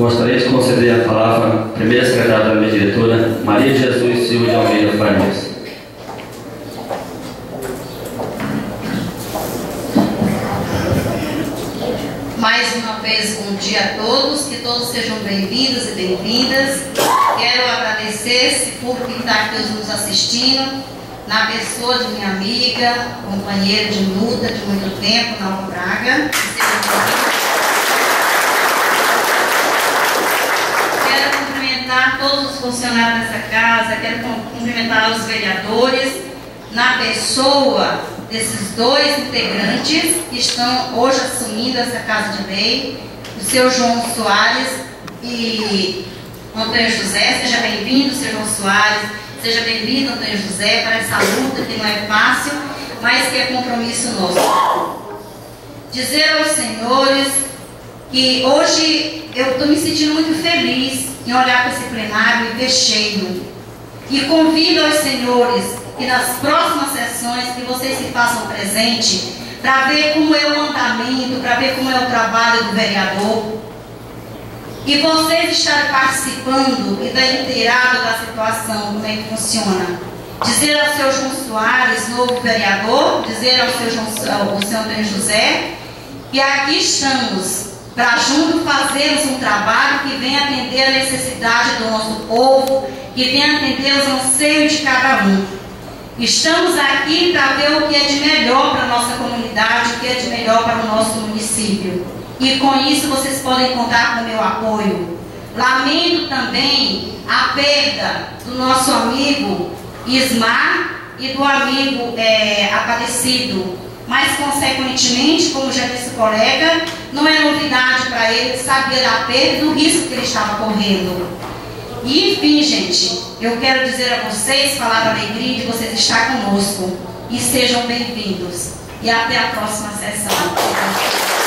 Gostaria de conceder a palavra à primeira secretária da minha diretora, Maria de Jesus Silva de Almeida Farias. Mais uma vez, bom dia a todos, que todos sejam bem-vindos e bem-vindas. Quero agradecer por quem está aqui nos assistindo, na pessoa de minha amiga, companheira de luta de muito tempo, Nalva Braga. Quero cumprimentar todos os funcionários dessa casa, quero cumprimentar os vereadores, na pessoa desses dois integrantes que estão hoje assumindo essa Casa de Lei, o seu João Soares e Antônio José. Seja bem-vindo, seu João Soares, seja bem-vindo, Antônio José, para essa luta que não é fácil, mas que é compromisso nosso. Dizer aos senhores que hoje eu estou me sentindo muito feliz em olhar para esse plenário e ver cheio. E convido aos senhores que nas próximas sessões que vocês se façam presente para ver como é o andamento, para ver como é o trabalho do vereador. E vocês estarem participando e da inteirada da situação, como é que funciona. Dizer ao seu João Soares, novo vereador, dizer ao seu Antônio José, que aqui estamos para juntos fazermos um trabalho que venha atender a necessidade do nosso povo, que venha atender os anseios de cada um. Estamos aqui para ver o que é de melhor para a nossa comunidade, o que é de melhor para o nosso município. E com isso vocês podem contar com o meu apoio. Lamento também a perda do nosso amigo Ismar e do amigo Aparecido. Mas, consequentemente, como já disse o colega, não é novidade para ele saber da perda e do risco que ele estava correndo. E, enfim, gente, eu quero dizer a vocês, falar da alegria de vocês estar conosco. E sejam bem-vindos. E até a próxima sessão.